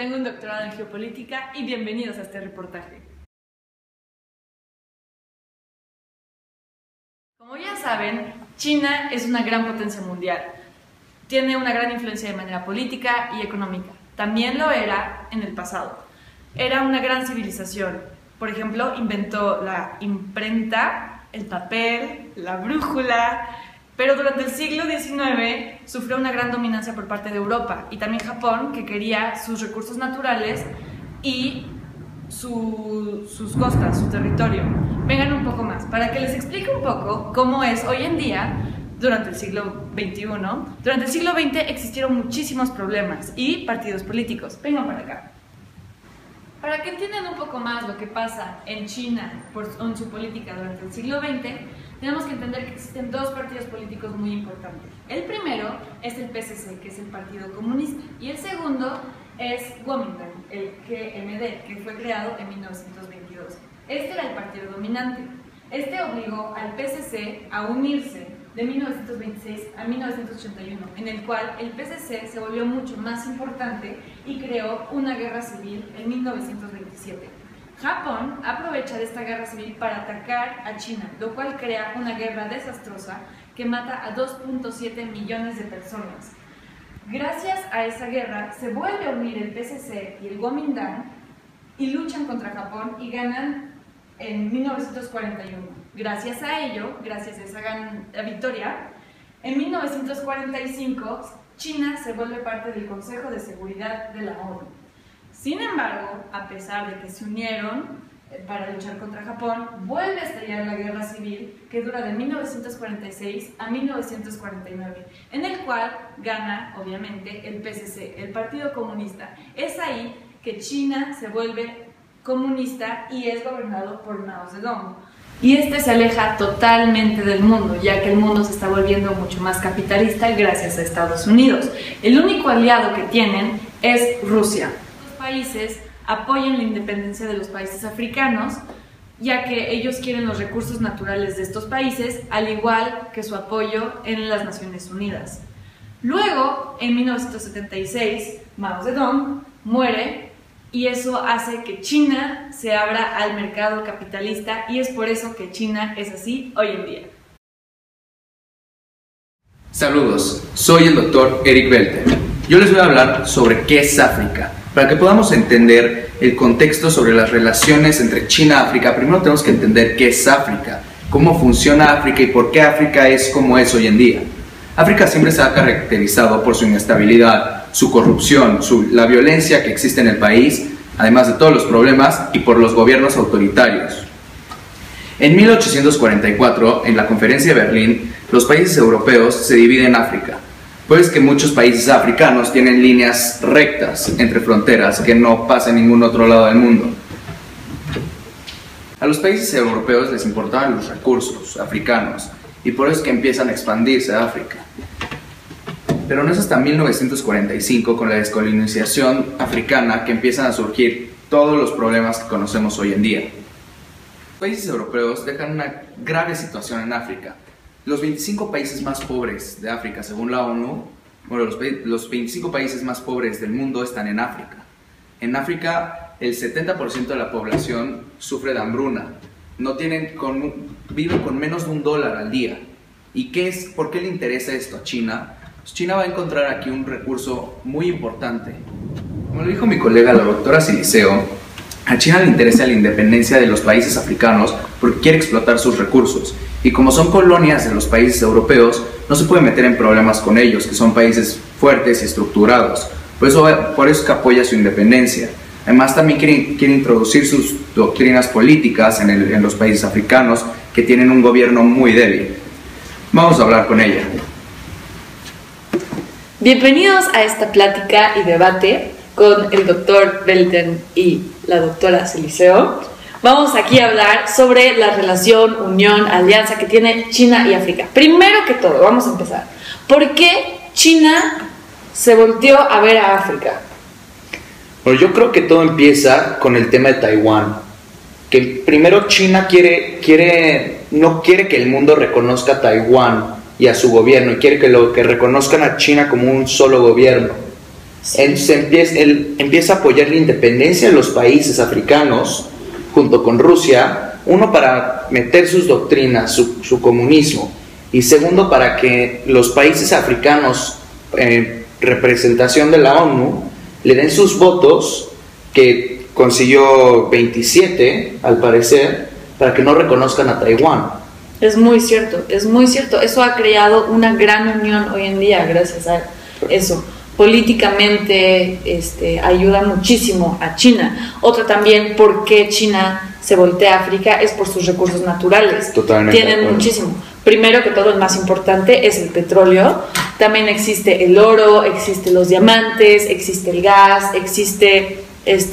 tengo un doctorado en geopolítica y bienvenidos a este reportaje. Como ya saben, China es una gran potencia mundial. Tiene una gran influencia de manera política y económica. También lo era en el pasado. Era una gran civilización. Por ejemplo, inventó la imprenta, el papel, la brújula, pero durante el siglo XIX sufrió una gran dominancia por parte de Europa y también Japón, que quería sus recursos naturales y sus costas, su territorio. Vengan un poco más, para que les explique un poco cómo es hoy en día, durante el siglo XXI. Durante el siglo XX existieron muchísimos problemas y partidos políticos. Vengan para acá. Para que entiendan un poco más lo que pasa en China en su política durante el siglo XX, tenemos que entender que existen dos partidos políticos muy importantes. El primero es el PCC, que es el Partido Comunista, y el segundo es Kuomintang, el KMT, que fue creado en 1922. Este era el partido dominante. Este obligó al PCC a unirse de 1926 a 1981, en el cual el PCC se volvió mucho más importante y creó una guerra civil en 1927. Japón aprovecha de esta guerra civil para atacar a China, lo cual crea una guerra desastrosa que mata a 2.7 millones de personas. Gracias a esa guerra se vuelve a unir el PCC y el Kuomintang y luchan contra Japón y ganan en 1941. Gracias a ello, gracias a esa gran victoria, en 1945 China se vuelve parte del Consejo de Seguridad de la ONU. Sin embargo, a pesar de que se unieron para luchar contra Japón, vuelve a estallar la guerra civil que dura de 1946 a 1949, en el cual gana, obviamente, el PCC, el Partido Comunista. Es ahí que China se vuelve comunista y es gobernado por Mao Zedong. Y este se aleja totalmente del mundo, ya que el mundo se está volviendo mucho más capitalista gracias a Estados Unidos. El único aliado que tienen es Rusia. Los países apoyan la independencia de los países africanos, ya que ellos quieren los recursos naturales de estos países, al igual que su apoyo en las Naciones Unidas. Luego, en 1976, Mao Zedong muere y eso hace que China se abra al mercado capitalista y es por eso que China es así hoy en día. Saludos, soy el doctor Eric Belter. Yo les voy a hablar sobre qué es África. Para que podamos entender el contexto sobre las relaciones entre China y África, primero tenemos que entender qué es África, cómo funciona África y por qué África es como es hoy en día. África siempre se ha caracterizado por su inestabilidad, su corrupción, la violencia que existe en el país, además de todos los problemas, y por los gobiernos autoritarios. En 1844, en la Conferencia de Berlín, los países europeos se dividen en África. Pues que muchos países africanos tienen líneas rectas entre fronteras que no pasan en ningún otro lado del mundo. A los países europeos les importaban los recursos africanos y por eso es que empiezan a expandirse a África. Pero no es hasta 1945, con la descolonización africana, que empiezan a surgir todos los problemas que conocemos hoy en día. Los países europeos dejan una grave situación en África. Los 25 países más pobres de África, según la ONU, bueno, los 25 países más pobres del mundo están en África. En África, el 70% de la población sufre de hambruna. Viven con menos de $1 al día. ¿Y por qué le interesa esto a China? Pues China va a encontrar aquí un recurso muy importante. Como lo dijo mi colega, la doctora Siliceo, a China le interesa la independencia de los países africanos porque quiere explotar sus recursos. Y como son colonias de los países europeos, no se puede meter en problemas con ellos, que son países fuertes y estructurados. Por eso es que apoya su independencia. Además, también quiere introducir sus doctrinas políticas en los países africanos, que tienen un gobierno muy débil. Vamos a hablar con ella. Bienvenidos a esta plática y debate con el doctor Belten y la doctora Siliceo. Vamos aquí a hablar sobre la relación, unión, alianza que tiene China y África. Primero que todo, vamos a empezar. ¿Por qué China se volteó a ver a África? Bueno, yo creo que todo empieza con el tema de Taiwán. Que primero China no quiere que el mundo reconozca a Taiwán y a su gobierno, y quiere que reconozcan a China como un solo gobierno. Sí. Él empieza a apoyar la independencia de los países africanos junto con Rusia, uno para meter sus doctrinas, su comunismo, y segundo para que los países africanos, representación de la ONU, le den sus votos, que consiguió 27 al parecer, para que no reconozcan a Taiwán. Es muy cierto, es muy cierto. Eso ha creado una gran unión hoy en día gracias a eso. Políticamente ayuda muchísimo a China. Otra también, ¿por qué China se voltea a África? Es por sus recursos naturales. Totalmente. Tienen muchísimo. Primero que todo, el más importante es el petróleo. También existe el oro, existen los diamantes, existe el gas, existe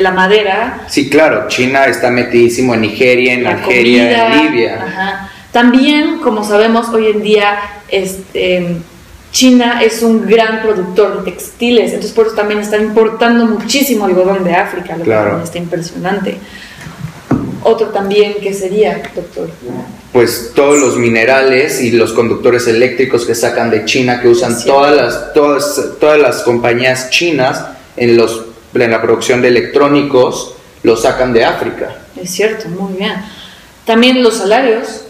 la madera. Sí, claro, China está metidísimo en Nigeria, en Algeria, comida, en Libia. Ajá. También, como sabemos, hoy en día China es un gran productor de textiles, entonces por eso también están importando muchísimo algodón de África, lo que también está impresionante. Otro también, ¿qué sería, doctor? Pues todos los minerales y los conductores eléctricos que sacan de China, que usan todas las compañías chinas en la producción de electrónicos, los sacan de África. Es cierto, muy bien. También los salarios,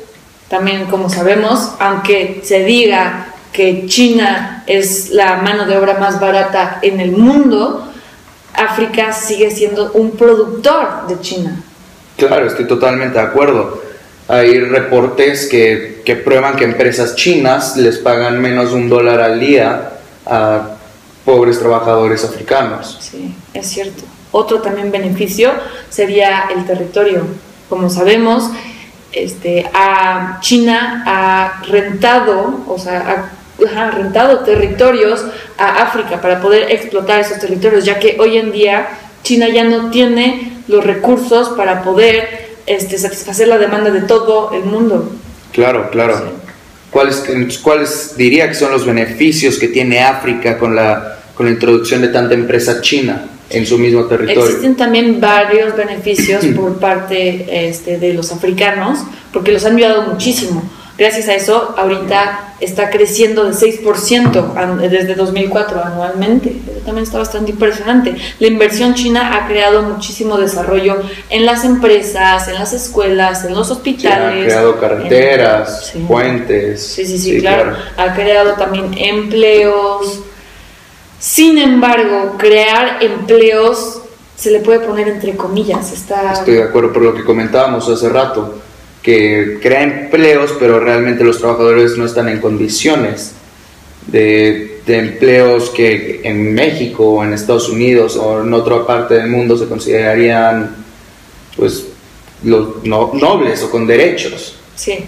también como sabemos, aunque se diga que China es la mano de obra más barata en el mundo, África sigue siendo un productor de China. Claro, estoy totalmente de acuerdo. Hay reportes que prueban que empresas chinas les pagan menos de $1 al día a pobres trabajadores africanos. Sí, es cierto. Otro también beneficio sería el territorio. Como sabemos, China ha rentado, ha rentado territorios a África para poder explotar esos territorios, ya que hoy en día China ya no tiene los recursos para poder satisfacer la demanda de todo el mundo. Claro. Sí. ¿Cuáles diría que son los beneficios que tiene África con la introducción de tanta empresa china en su mismo territorio? Existen también varios beneficios por parte de los africanos, porque los han ayudado muchísimo. Gracias a eso, ahorita está creciendo de 6% desde 2004 anualmente. Eso también está bastante impresionante. La inversión china ha creado muchísimo desarrollo en las empresas, en las escuelas, en los hospitales. Sí, ha creado carreteras, puentes. Sí, claro. Ha creado también empleos. Sin embargo, crear empleos se le puede poner entre comillas. Estoy de acuerdo por lo que comentábamos hace rato, que crea empleos, pero realmente los trabajadores no están en condiciones de empleos que en México o en Estados Unidos o en otra parte del mundo se considerarían pues nobles o con derechos. Sí,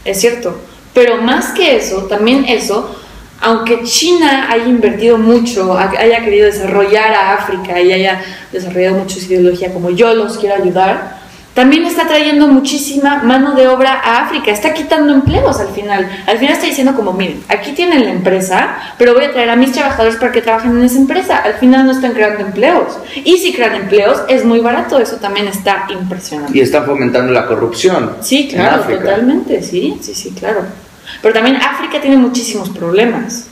es cierto. Pero más que eso, también eso, aunque China haya invertido mucho, haya querido desarrollar a África y haya desarrollado mucho su ideología como yo los quiero ayudar, también está trayendo muchísima mano de obra a África, está quitando empleos al final. Al final está diciendo como, miren, aquí tienen la empresa, pero voy a traer a mis trabajadores para que trabajen en esa empresa. Al final no están creando empleos. Y si crean empleos, es muy barato, eso también está impresionante. Y están fomentando la corrupción. Sí, claro, totalmente, sí, claro. Pero también África tiene muchísimos problemas.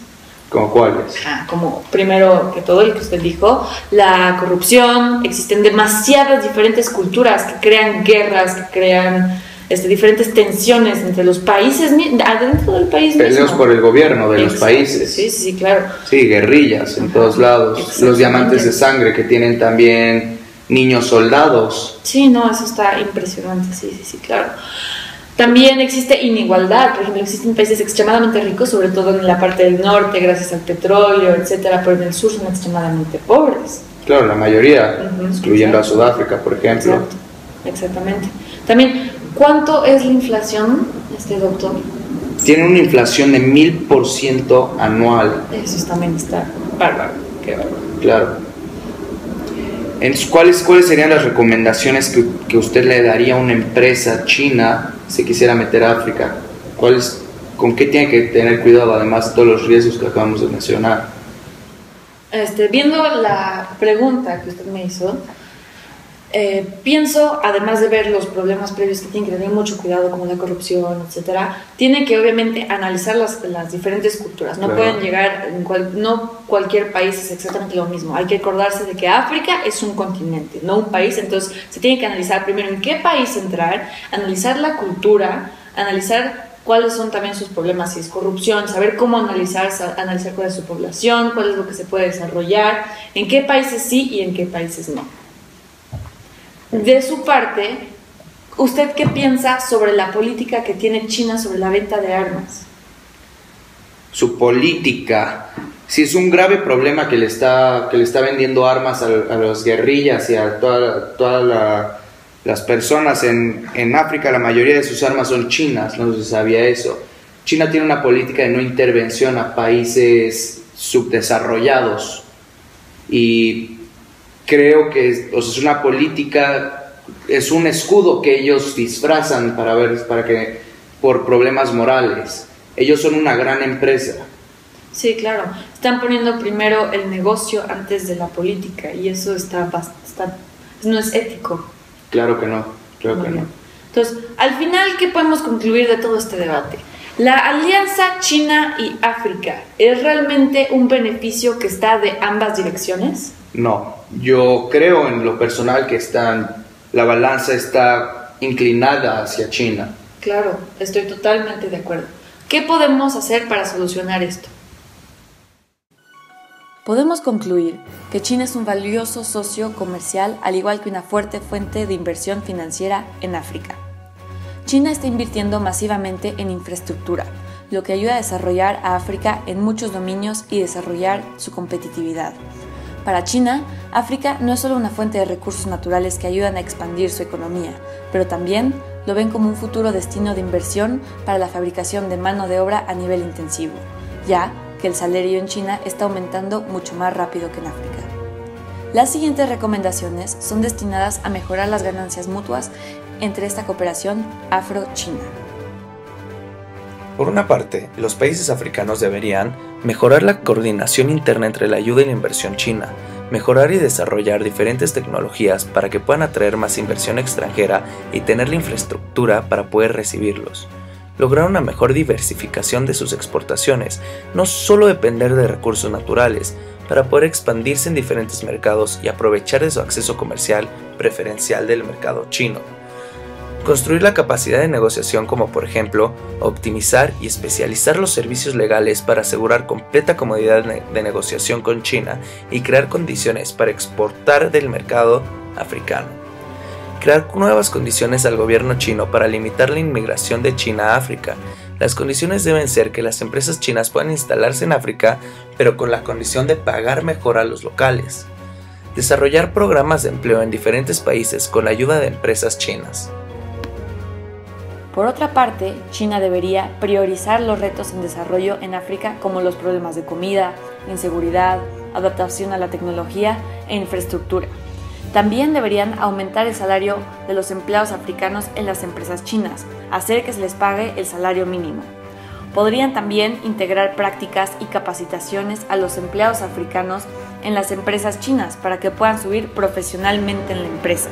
¿Cómo cuáles? Como primero que todo el que usted dijo, la corrupción. Existen demasiadas diferentes culturas que crean guerras, que crean diferentes tensiones entre los países, adentro del país Peleos mismo. Por el gobierno de los países. Sí, claro. Sí, guerrillas en todos lados. Los diamantes de sangre que tienen también niños soldados. Sí, no, eso está impresionante, sí, claro. También existe inigualdad, por ejemplo, existen países extremadamente ricos, sobre todo en la parte del norte, gracias al petróleo, etcétera, pero en el sur son extremadamente pobres. Claro, la mayoría, excluyendo a Sudáfrica, por ejemplo. Exacto, exactamente. También, ¿cuánto es la inflación, doctor? Tiene una inflación de 1000% anual. Eso también está bárbaro, qué bárbaro. Claro. ¿Cuáles serían las recomendaciones que usted le daría a una empresa china si quisiera meter a África? ¿Con qué tiene que tener cuidado, además de todos los riesgos que acabamos de mencionar? Viendo la pregunta que usted me hizo, Pienso, además de ver los problemas previos que tienen que tener mucho cuidado, como la corrupción, etcétera, tienen que obviamente analizar las diferentes culturas. No pueden llegar, no cualquier país es exactamente lo mismo. Hay que acordarse de que África es un continente, no un país. Entonces se tiene que analizar primero en qué país entrar, analizar la cultura, analizar cuáles son también sus problemas, si es corrupción, saber cómo analizar cuál es su población, cuál es lo que se puede desarrollar, en qué países sí y en qué países no. De su parte, ¿usted qué piensa sobre la política que tiene China sobre la venta de armas? Su política, sí, es un grave problema que le está vendiendo armas a las guerrillas y a todas las personas en África. La mayoría de sus armas son chinas, no se sabía eso. China tiene una política de no intervención a países subdesarrollados y creo que es una política, es un escudo que ellos disfrazan por problemas morales. Ellos son una gran empresa. Sí, claro. Están poniendo primero el negocio antes de la política y eso no es ético. Claro que no, creo que no. Entonces, al final, ¿qué podemos concluir de todo este debate? ¿La alianza China y África es realmente un beneficio que está de ambas direcciones? No, yo creo en lo personal que la balanza está inclinada hacia China. Claro, estoy totalmente de acuerdo. ¿Qué podemos hacer para solucionar esto? Podemos concluir que China es un valioso socio comercial, al igual que una fuerte fuente de inversión financiera en África. China está invirtiendo masivamente en infraestructura, lo que ayuda a desarrollar a África en muchos dominios y desarrollar su competitividad. Para China, África no es solo una fuente de recursos naturales que ayudan a expandir su economía, pero también lo ven como un futuro destino de inversión para la fabricación de mano de obra a nivel intensivo, ya que el salario en China está aumentando mucho más rápido que en África. Las siguientes recomendaciones son destinadas a mejorar las ganancias mutuas entre esta cooperación afro-china. Por una parte, los países africanos deberían mejorar la coordinación interna entre la ayuda y la inversión china, mejorar y desarrollar diferentes tecnologías para que puedan atraer más inversión extranjera y tener la infraestructura para poder recibirlos. Lograr una mejor diversificación de sus exportaciones, no solo depender de recursos naturales, para poder expandirse en diferentes mercados y aprovechar de su acceso comercial preferencial del mercado chino. Construir la capacidad de negociación, como por ejemplo, optimizar y especializar los servicios legales para asegurar completa comodidad de negociación con China y crear condiciones para exportar del mercado africano. Crear nuevas condiciones al gobierno chino para limitar la inmigración de China a África. Las condiciones deben ser que las empresas chinas puedan instalarse en África, pero con la condición de pagar mejor a los locales. Desarrollar programas de empleo en diferentes países con la ayuda de empresas chinas. Por otra parte, China debería priorizar los retos en desarrollo en África como los problemas de comida, inseguridad, adaptación a la tecnología e infraestructura. También deberían aumentar el salario de los empleados africanos en las empresas chinas, hacer que se les pague el salario mínimo. Podrían también integrar prácticas y capacitaciones a los empleados africanos en las empresas chinas para que puedan subir profesionalmente en la empresa.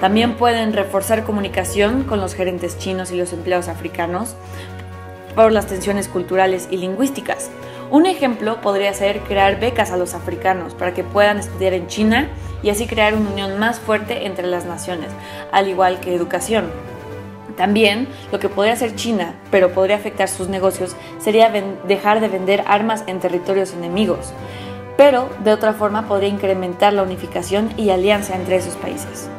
También pueden reforzar comunicación con los gerentes chinos y los empleados africanos por las tensiones culturales y lingüísticas. Un ejemplo podría ser crear becas a los africanos para que puedan estudiar en China y así crear una unión más fuerte entre las naciones, al igual que educación. También, lo que podría hacer China, pero podría afectar sus negocios, sería dejar de vender armas en territorios enemigos, pero de otra forma podría incrementar la unificación y alianza entre esos países.